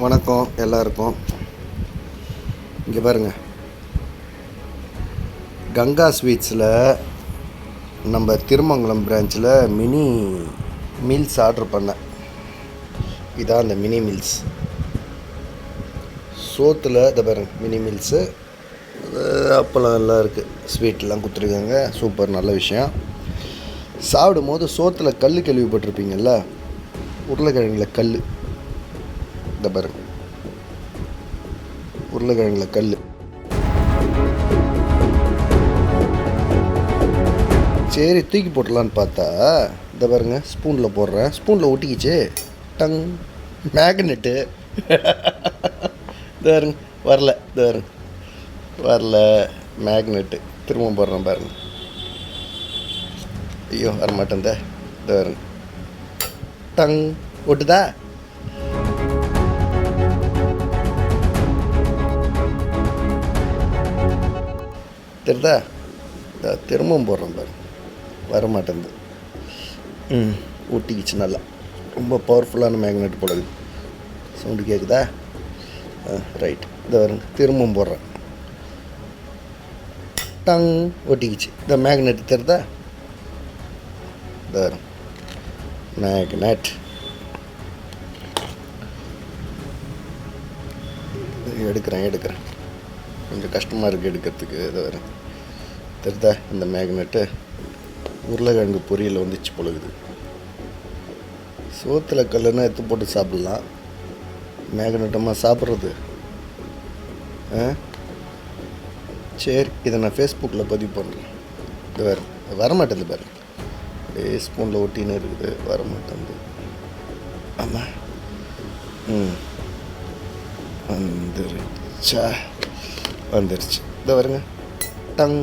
வணக்கம் எல்லாருக்கும். இங்கே பாருங்கள், கங்கா ஸ்வீட்ஸில் நம்ம திருமங்கலம் பிரான்ச்சில் மினி மீல்ஸ் ஆர்டர் பண்ணேன். இதான் அந்த மினி மீல்ஸ். சோத்தில் இதை பாருங்கள், மினி மீல்ஸு அப்பளம் எல்லாம் இருக்குது, ஸ்வீட்லாம் கொடுத்துருக்காங்க. சூப்பர், நல்ல விஷயம். சாப்பிடும் போது சோத்தில் கல் கேள்விப்பட்டிருப்பீங்கள்ல, உருளைக்கிழங்குல கல். இந்த பாருங்க, உருளைக்கிழங்குல கல். சரி தூக்கி போட்டலான்னு பார்த்தா, இந்த பாருங்க, ஸ்பூனில் போடுறேன். ஸ்பூனில் ஒட்டிக்கிச்சு. Tongue, magnet. இந்த பாருங்க, வரல. இந்த பாருங்க, வரல மேக்னெட்டு. திரும்ப போடுறேன் பாருங்க. ஐயோ வரமாட்டேன். இந்த பாருங்க, டங், ஒட்டுதா? தெரியுதா? திரும்பவும் போடுறேன் பாருங்க, வரமாட்டேங்குது. ஒட்டிக்கிச்சு நல்லா. ரொம்ப பவர்ஃபுல்லான மேக்னெட் போடுது. சவுண்டு கேட்குதா? ரைட். இதை வருங்க, திரும்பவும் போடுறேன். டங், ஒட்டிக்கிச்சு. இந்த மேக்னெட் தெரியுதா? இந்த வரும் மேக்னெட். எடுக்கிறேன். கொஞ்சம் கஷ்டமாக இருக்குது எடுக்கிறதுக்கு. இதை வரும், தெரியுதா? இந்த மேக்னெட்டு உருளைக்கிழங்கு பொரியல் வந்துச்சு பொழுது. சோத்தில் கல்லுன்னா எடுத்து போட்டு சாப்பிட்லாம். மேக்னெட்டமாக சாப்பிட்றது. சரி, இதை நான் ஃபேஸ்புக்கில் பதிவு பண்ணுறேன். இது வேறு வரமாட்டேங்குது பாரு. ஸ்பூனில் ஒட்டின்னு இருக்குது, வரமாட்டேங்குது. ஆமாம், வந்துருச்சா? வந்துருச்சு. இதை வருங்க, டங்.